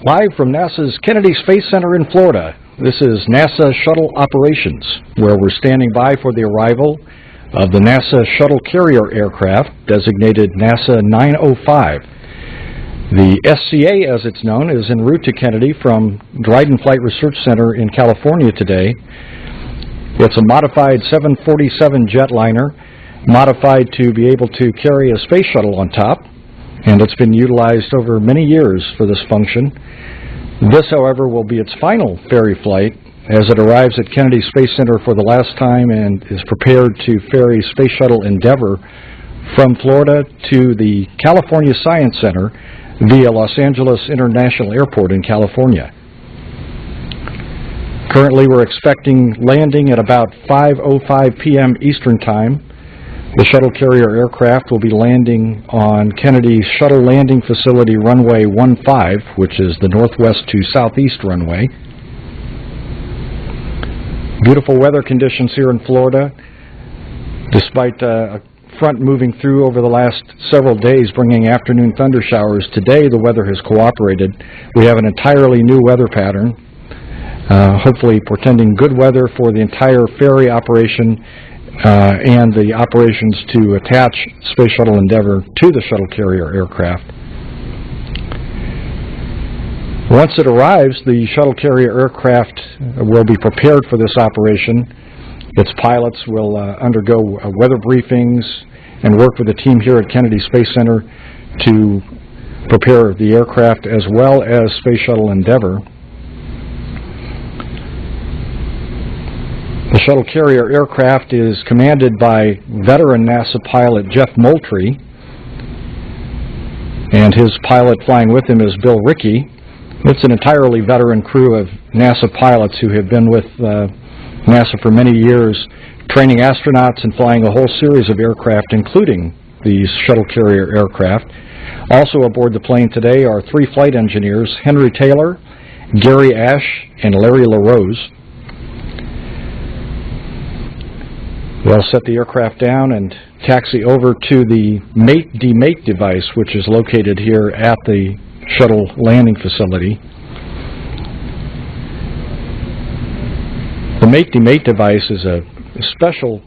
Live from NASA's Kennedy Space Center in Florida, this is NASA Shuttle Operations, where we're standing by for the arrival of the NASA Shuttle Carrier Aircraft, designated NASA 905. The SCA, as it's known, is en route to Kennedy from Dryden Flight Research Center in California today. It's a modified 747 jetliner, modified to be able to carry a space shuttle on top, and it's been utilized over many years for this function. This, however, will be its final ferry flight as it arrives at Kennedy Space Center for the last time and is prepared to ferry Space Shuttle Endeavour from Florida to the California Science Center via Los Angeles International Airport in California. Currently, we're expecting landing at about 5:05 p.m. Eastern Time. The shuttle carrier aircraft will be landing on Kennedy's Shuttle Landing Facility runway 15, which is the northwest to southeast runway. Beautiful weather conditions here in Florida. Despite a front moving through over the last several days bringing afternoon thunder showers, today the weather has cooperated. We have an entirely new weather pattern, hopefully portending good weather for the entire ferry operation and the operations to attach Space Shuttle Endeavour to the shuttle carrier aircraft. Once it arrives, the shuttle carrier aircraft will be prepared for this operation. Its pilots will undergo weather briefings and work with the team here at Kennedy Space Center to prepare the aircraft as well as Space Shuttle Endeavour. The shuttle carrier aircraft is commanded by veteran NASA pilot Jeff Moultrie, and his pilot flying with him is Bill Rickey. It's an entirely veteran crew of NASA pilots who have been with NASA for many years, training astronauts and flying a whole series of aircraft, including these shuttle carrier aircraft. Also aboard the plane today are three flight engineers, Henry Taylor, Gary Ash, and Larry LaRose. They'll set the aircraft down and taxi over to the mate-demate device, which is located here at the shuttle landing facility. The mate-demate device is a special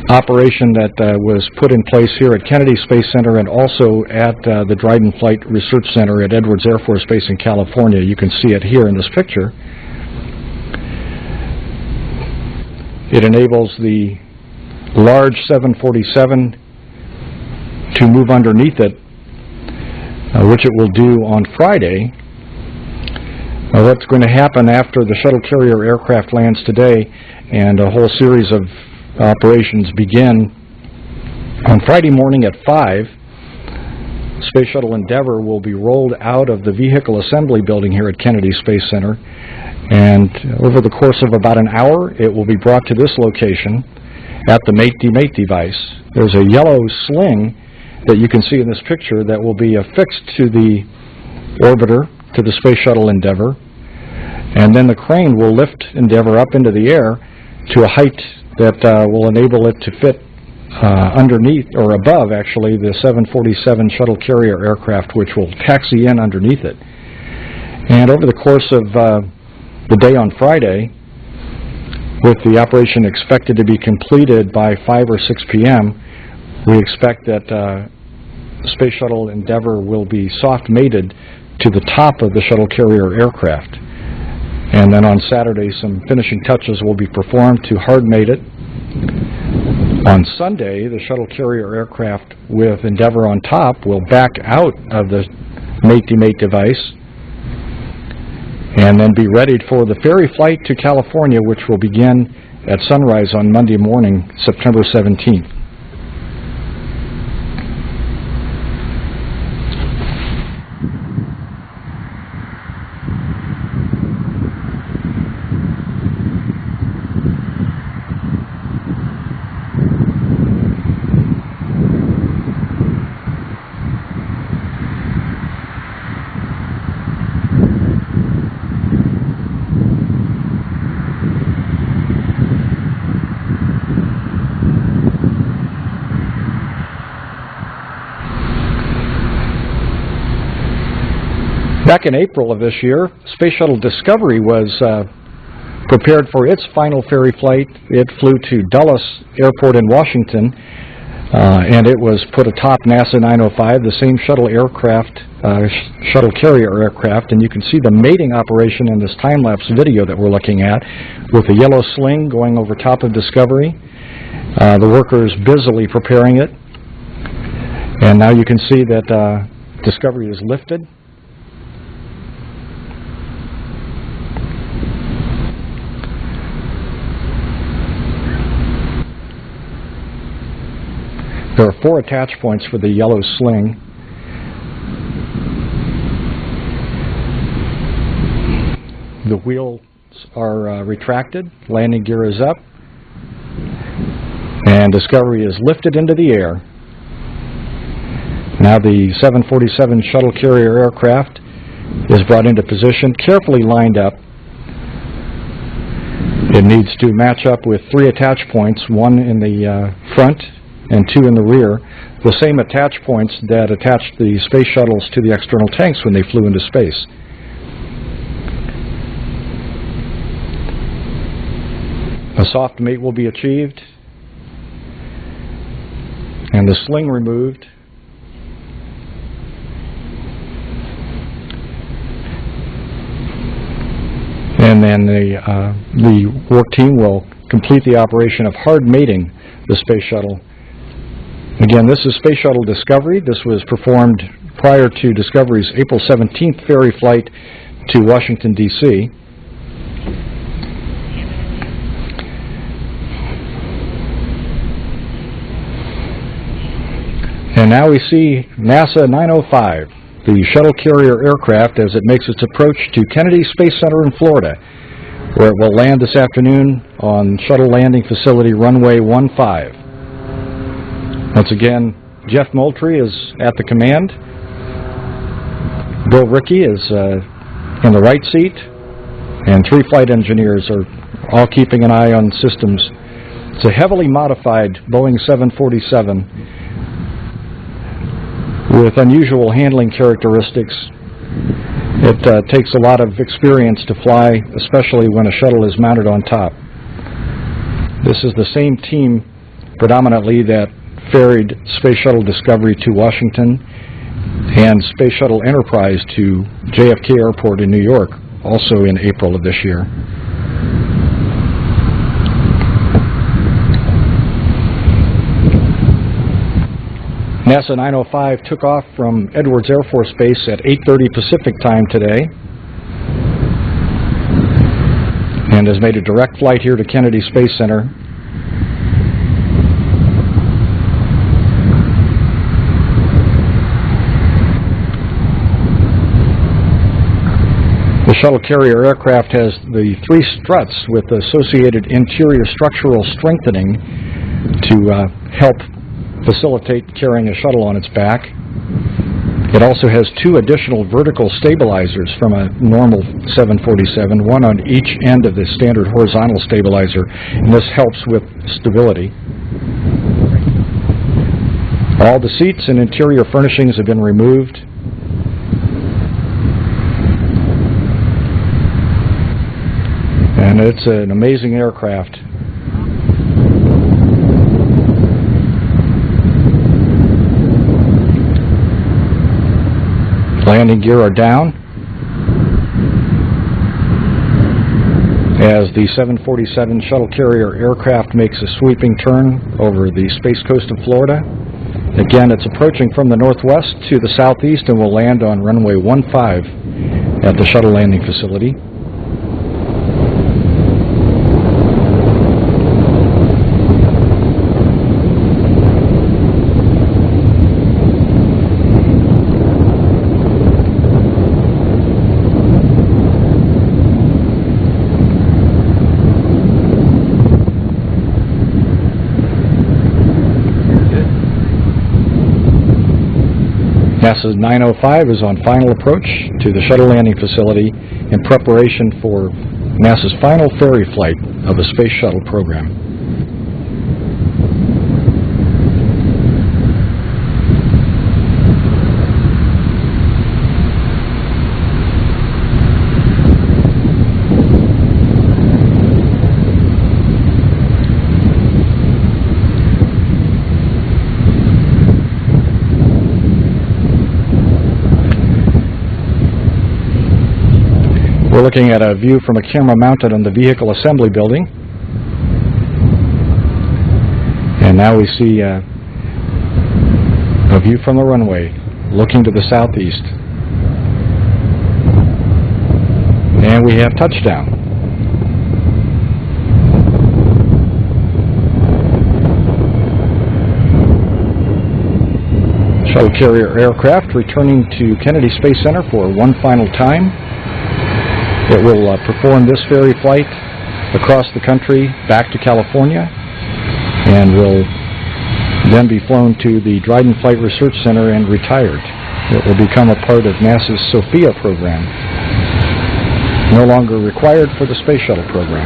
operation that was put in place here at Kennedy Space Center and also at the Dryden Flight Research Center at Edwards Air Force Base in California. You can see it here in this picture. It enables the large 747 to move underneath it, which it will do on Friday. What's going to happen after the shuttle carrier aircraft lands today and a whole series of operations begin on Friday morning at 5, Space Shuttle Endeavour will be rolled out of the vehicle assembly building here at Kennedy Space Center, and over the course of about an hour it will be brought to this location at the mate-demate device. There's a yellow sling that you can see in this picture that will be affixed to the orbiter, to the Space Shuttle Endeavour, and then the crane will lift Endeavour up into the air to a height that will enable it to fit underneath, or above actually, the 747 shuttle carrier aircraft, which will taxi in underneath it. And over the course of the day on Friday, with the operation expected to be completed by 5 or 6 p.m., we expect that Space Shuttle Endeavour will be soft-mated to the top of the shuttle carrier aircraft. And then on Saturday, some finishing touches will be performed to hard-mate it. On Sunday, the shuttle carrier aircraft with Endeavour on top will back out of the mate-demate device and then be readied for the ferry flight to California, which will begin at sunrise on Monday morning, September 17th. Back in April of this year, Space Shuttle Discovery was prepared for its final ferry flight. It flew to Dulles Airport in Washington, and it was put atop NASA 905, the same shuttle aircraft, shuttle carrier aircraft, and you can see the mating operation in this time-lapse video that we're looking at, with the yellow sling going over top of Discovery. The workers busily preparing it, and now you can see that Discovery is lifted. There are 4 attach points for the yellow sling. The wheels are retracted, landing gear is up, and Discovery is lifted into the air. Now the 747 Shuttle Carrier Aircraft is brought into position, carefully lined up. It needs to match up with 3 attach points, 1 in the front and 2 in the rear, the same attach points that attached the space shuttles to the external tanks when they flew into space. A soft mate will be achieved, and the sling removed. And then the work team will complete the operation of hard mating the space shuttle. Again, this is Space Shuttle Discovery. This was performed prior to Discovery's April 17th ferry flight to Washington, D.C. And now we see NASA 905, the Shuttle Carrier Aircraft, as it makes its approach to Kennedy Space Center in Florida, where it will land this afternoon on Shuttle Landing Facility Runway 15. Once again, Jeff Moultrie is at the command. Bill Rickey is in the right seat, and 3 flight engineers are all keeping an eye on systems. It's a heavily modified Boeing 747 with unusual handling characteristics. It takes a lot of experience to fly, especially when a shuttle is mounted on top. This is the same team predominantly that ferried Space Shuttle Discovery to Washington and Space Shuttle Enterprise to JFK Airport in New York, also in April of this year. NASA 905 took off from Edwards Air Force Base at 8:30 Pacific time today and has made a direct flight here to Kennedy Space Center. The shuttle carrier aircraft has the 3 struts with associated interior structural strengthening to help facilitate carrying a shuttle on its back. It also has 2 additional vertical stabilizers from a normal 747, 1 on each end of the standard horizontal stabilizer, and this helps with stability. All the seats and interior furnishings have been removed. And it's an amazing aircraft. Landing gear are down as the 747 Shuttle Carrier Aircraft makes a sweeping turn over the Space Coast of Florida. Again, it's approaching from the northwest to the southeast and will land on runway 15 at the shuttle landing facility. NASA 905 is on final approach to the shuttle landing facility in preparation for NASA's final ferry flight of the Space Shuttle program. We're looking at a view from a camera mounted on the vehicle assembly building. And now we see a view from the runway, looking to the southeast. And we have touchdown. Shuttle Carrier Aircraft returning to Kennedy Space Center for one final time. It will perform this ferry flight across the country back to California, and will then be flown to the Dryden Flight Research Center and retired. It will become a part of NASA's SOFIA program, no longer required for the Space Shuttle program.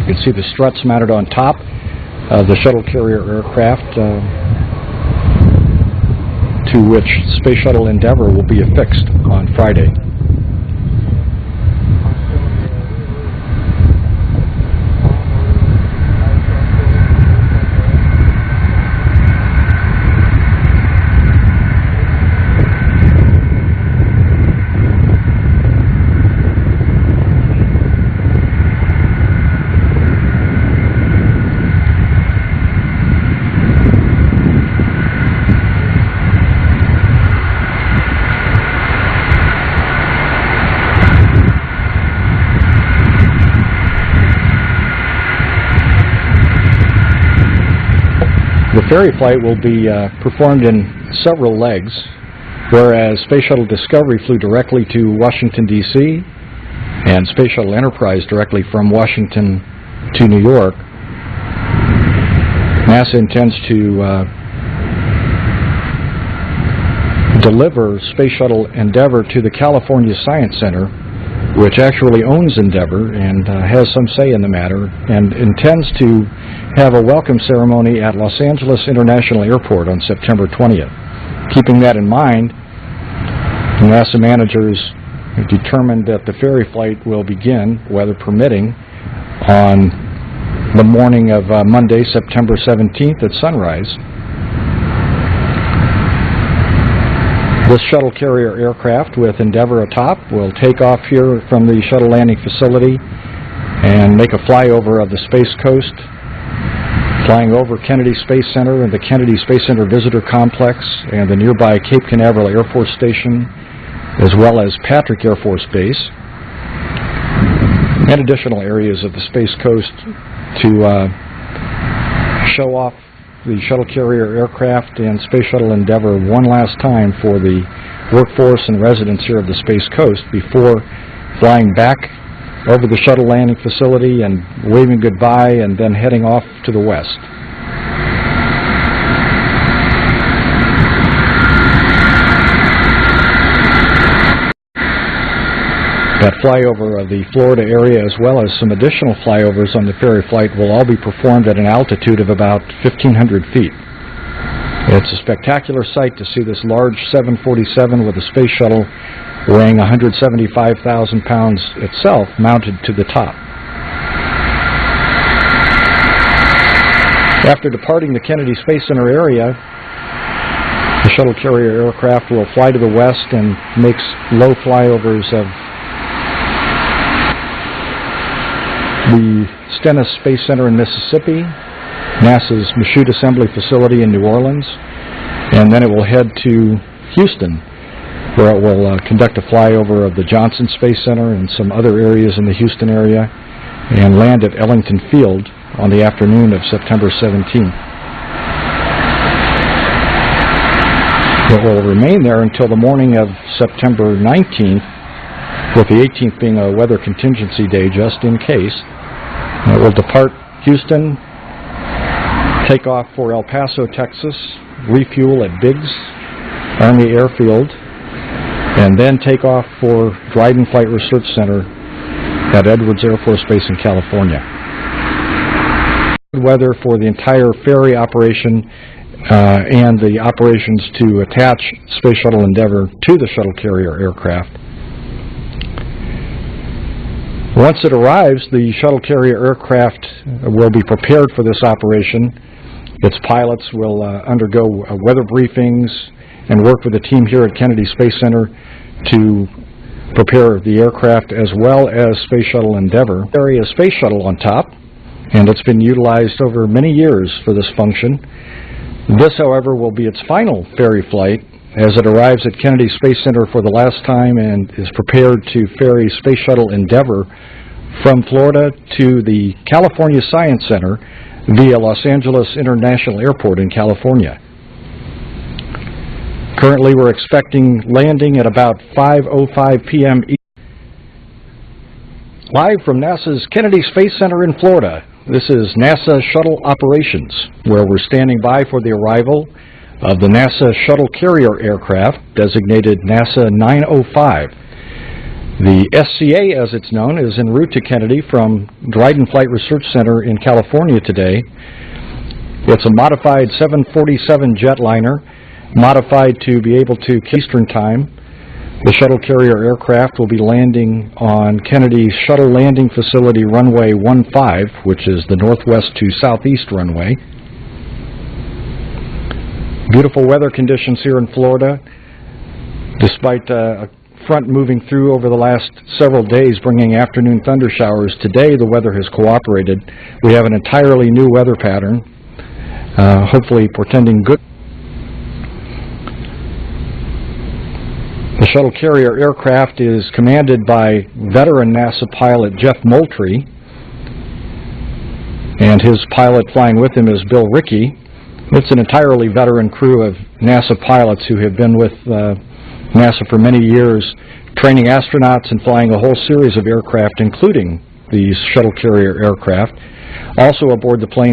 You can see the struts mounted on top of the Shuttle Carrier Aircraft, to which Space Shuttle Endeavour will be affixed on Friday. The ferry flight will be performed in several legs, whereas Space Shuttle Discovery flew directly to Washington, D.C., and Space Shuttle Enterprise directly from Washington to New York. NASA intends to deliver Space Shuttle Endeavour to the California Science Center, which actually owns Endeavour and has some say in the matter, and intends to have a welcome ceremony at Los Angeles International Airport on September 20th. Keeping that in mind, NASA managers have determined that the ferry flight will begin, weather permitting, on the morning of Monday, September 17th at sunrise. This shuttle carrier aircraft with Endeavour atop will take off here from the shuttle landing facility and make a flyover of the Space Coast, flying over Kennedy Space Center and the Kennedy Space Center Visitor Complex and the nearby Cape Canaveral Air Force Station, as well as Patrick Air Force Base, and additional areas of the Space Coast to show off the shuttle carrier aircraft and Space Shuttle Endeavour one last time for the workforce and residents here of the Space Coast before flying back over the shuttle landing facility and waving goodbye and then heading off to the west. That flyover of the Florida area, as well as some additional flyovers on the ferry flight, will all be performed at an altitude of about 1,500 feet. It's a spectacular sight to see this large 747 with a space shuttle weighing 175,000 pounds itself mounted to the top. After departing the Kennedy Space Center area, the shuttle carrier aircraft will fly to the west and makes low flyovers of the Stennis Space Center in Mississippi, NASA's Michoud Assembly Facility in New Orleans, and then it will head to Houston, where it will conduct a flyover of the Johnson Space Center and some other areas in the Houston area, and land at Ellington Field on the afternoon of September 17th. It will remain there until the morning of September 19th, with the 18th being a weather contingency day just in case. It will depart Houston, take off for El Paso, Texas, refuel at Biggs Army Airfield, and then take off for Dryden Flight Research Center at Edwards Air Force Base in California. Weather for the entire ferry operation and the operations to attach Space Shuttle Endeavour to the shuttle carrier aircraft. Once it arrives, the shuttle carrier aircraft will be prepared for this operation Its pilots will undergo weather briefings and work with the team here at Kennedy Space Center to prepare the aircraft, as well as Space Shuttle Endeavour. There is a space shuttle on top, and it's been utilized over many years for this function. This, however, will be its final ferry flight as it arrives at Kennedy Space Center for the last time and is prepared to ferry Space Shuttle Endeavour from Florida to the California Science Center via Los Angeles International Airport in California. Currently, we're expecting landing at about 5:05 p.m. Live from NASA's Kennedy Space Center in Florida, this is NASA Shuttle Operations, where we're standing by for the arrival of the NASA Shuttle Carrier Aircraft, designated NASA 905. The SCA, as it's known, is en route to Kennedy from Dryden Flight Research Center in California today. It's a modified 747 jetliner, modified to be able to Eastern Time. The shuttle carrier aircraft will be landing on Kennedy's shuttle landing facility runway 15, which is the northwest to southeast runway. Beautiful weather conditions here in Florida, despite a front moving through over the last several days, bringing afternoon thunder showers. Today the weather has cooperated. We have an entirely new weather pattern, hopefully portending good. The shuttle carrier aircraft is commanded by veteran NASA pilot Jeff Moultrie, and his pilot flying with him is Bill Rickey. It's an entirely veteran crew of NASA pilots who have been with NASA for many years, training astronauts and flying a whole series of aircraft, including these shuttle carrier aircraft. Also aboard the plane